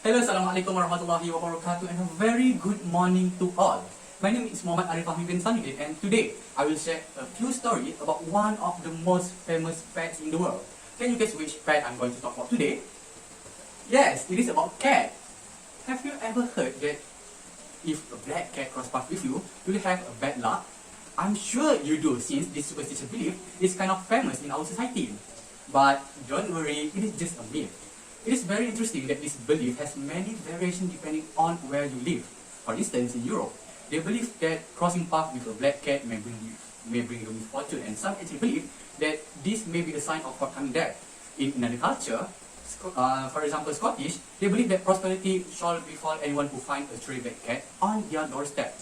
Hello, Assalamualaikum warahmatullahi wabarakatuh, and a very good morning to all. My name is Muhammad Arif Fahmi bin Sanudin, and today I will share a few stories about one of the most famous pets in the world. Can you guess which pet I'm going to talk about today? Yes, it is about cat. Have you ever heard that if a black cat cross paths with you, you will have a bad luck? I'm sure you do, since this superstitious belief is kind of famous in our society. But don't worry, it is just a myth. It is very interesting that this belief has many variations depending on where you live. For instance, in Europe, they believe that crossing paths with a black cat may bring you misfortune, and some actually believe that this may be a sign of forthcoming death. In another culture, for example Scottish, they believe that prosperity shall befall anyone who finds a stray black cat on their doorstep.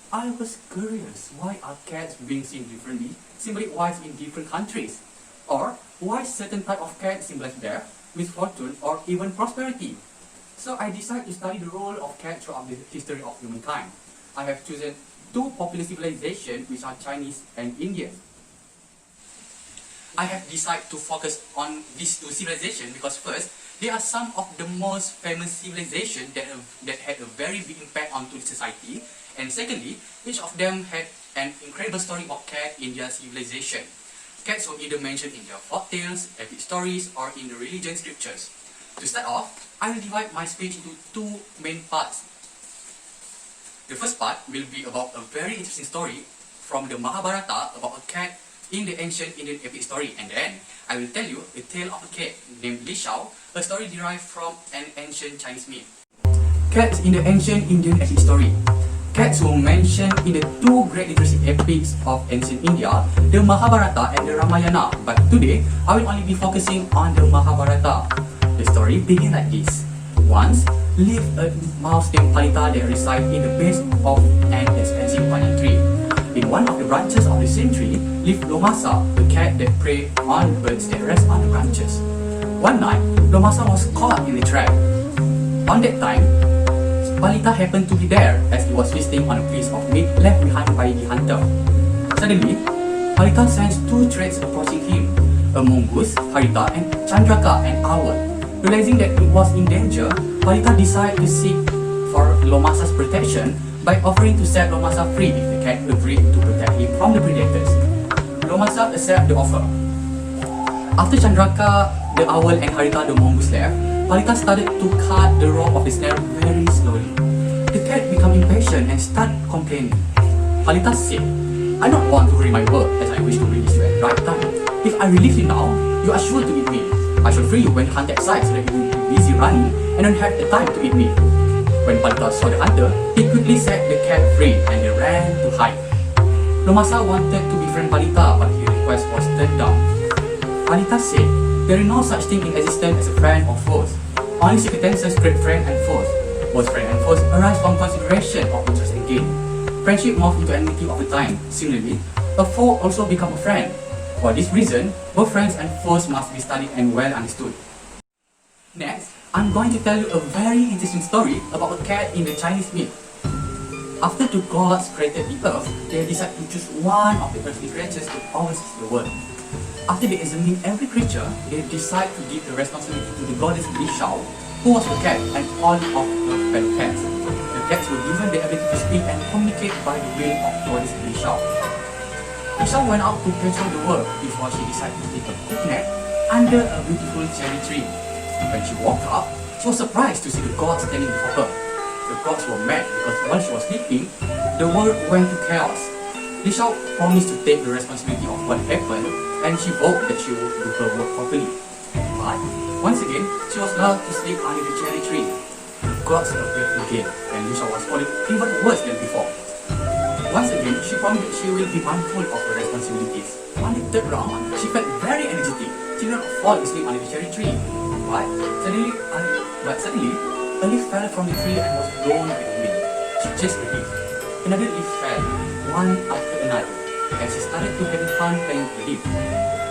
I was curious, why are cats being seen differently, symbolic-wise in different countries? Or why certain type of cat symbolize death, misfortune, or even prosperity? So I decided to study the role of cats throughout the history of humankind. I have chosen two popular civilizations, which are Chinese and Indian. I have decided to focus on these two civilizations because first, they are some of the most famous civilizations that had a very big impact onto the society, and secondly, each of them had an incredible story of cat in their civilization. Cats were either mentioned in their folktales, epic stories, or in the religion scriptures. To start off, I will divide my speech into two main parts. The first part will be about a very interesting story from the Mahabharata about a cat in the ancient Indian epic story, and then I will tell you the tale of a cat named Li Shao, a story derived from an ancient Chinese myth. Cats in the ancient Indian epic story. Cats were mentioned in the two great literacy epics of ancient India, the Mahabharata and the Ramayana, but today I will only be focusing on the Mahabharata. The story begins like this. Once lived a mouse named Palita that resided in the base of an expensive banyan tree. In one of the branches of the same tree lived Lomasa, a cat that preyed on birds that rest on the branches. One night, Lomasa was caught in a trap. On that time, Palita happened to be there as he was feasting on a piece of meat left behind by the hunter. Suddenly, Palita sensed two threats approaching him, a mongoose, Harita, and Chandraka, an owl. Realizing that it was in danger, Palita decided to seek for Lomasa's protection by offering to set Lomasa free if the cat agreed to protect him from the predators. Lomasa accepted the offer. After Chandraka, the owl, and Harita, the mongoose, left, Palita started to cut the rope of the snare very slowly. The cat became impatient and started complaining. Palita said, "I don't want to hurry my work as I wish to release you at the right time. If I release you now, you are sure to eat me. I shall free you when the hunter excites so that you will be busy running and don't have the time to eat me." When Palita saw the hunter, he quickly set the cat free and they ran to hide. Lomasa wanted to befriend Palita, but his request was turned down. Palita said, "There is no such thing in existence as a friend or foes. Only circumstances create friends and foes. Both friends and foes arise from consideration of interest and gain. Friendship morphs into enmity over time. Similarly, a foe also becomes a friend. For this reason, both friends and foes must be studied and well understood." Next, I'm going to tell you a very interesting story about a cat in the Chinese myth. After the gods created the earth, they decided to choose one of the earthly creatures to oversee the world. After they examined every creature, they decided to give the responsibility to the goddess Li Shao, who was a cat, and all of her fellow cats. The cats were given the ability to speak and communicate by the will of goddess Li Shao. Li Shao went out to patrol the world before she decided to take a quick nap under a beautiful cherry tree. When she woke up, she was surprised to see the gods standing before her. The gods were mad because while she was sleeping, the world went to chaos. Li Shao promised to take the responsibility of what happened, and she vowed that she would do her work properly. But once again, she was allowed to sleep under the cherry tree. The gods appeared again, and Li Shao was falling even worse than before. Once again, she promised that she will be mindful of her responsibilities. On the third round, she felt very energetic. She did not fall asleep under the cherry tree. But suddenly, a leaf fell from the tree and was blown with the wind. She chased the leaf. Another leaf fell, one after another, and she started to have fun playing with the leaf.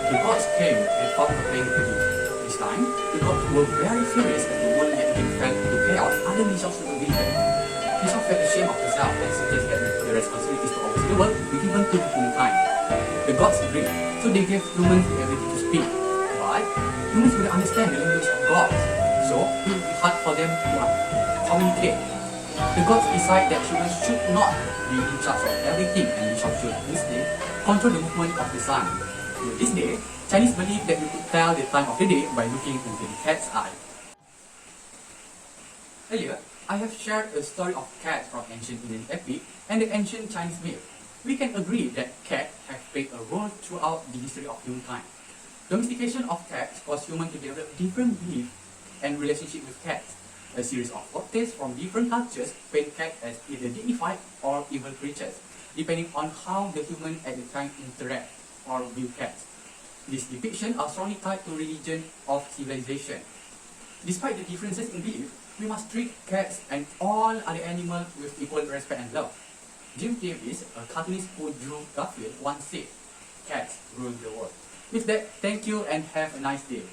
The gods came and found her playing with the leaf. This time, the gods were very furious as the world yet again fell into chaos under Li Shao's supervision. Li Shao felt ashamed of herself and suggested that the responsibilities to oversee the world be given to humankind. The gods agreed, so they gave humans the ability to speak. But humans would understand the language of gods, so so it will be hard for them to communicate. The gods decide that humans should not be in charge of everything and we should instead control the movement of the sun. To this day, Chinese believe that we could tell the time of the day by looking into the cat's eye. Earlier, I have shared a story of cats from ancient Indian epic and the ancient Chinese myth. We can agree that cats have played a role throughout the history of humankind. Domestication of cats caused humans to develop different beliefs and relationship with cats. A series of folktales from different cultures paint cats as either dignified or evil creatures, depending on how the human at the time interact or view cats. These depictions are strongly tied to religion of civilization. Despite the differences in belief, we must treat cats and all other animals with equal respect and love. Jim Davis, a cartoonist who drew Garfield, once said, "Cats rule the world." With that, thank you and have a nice day.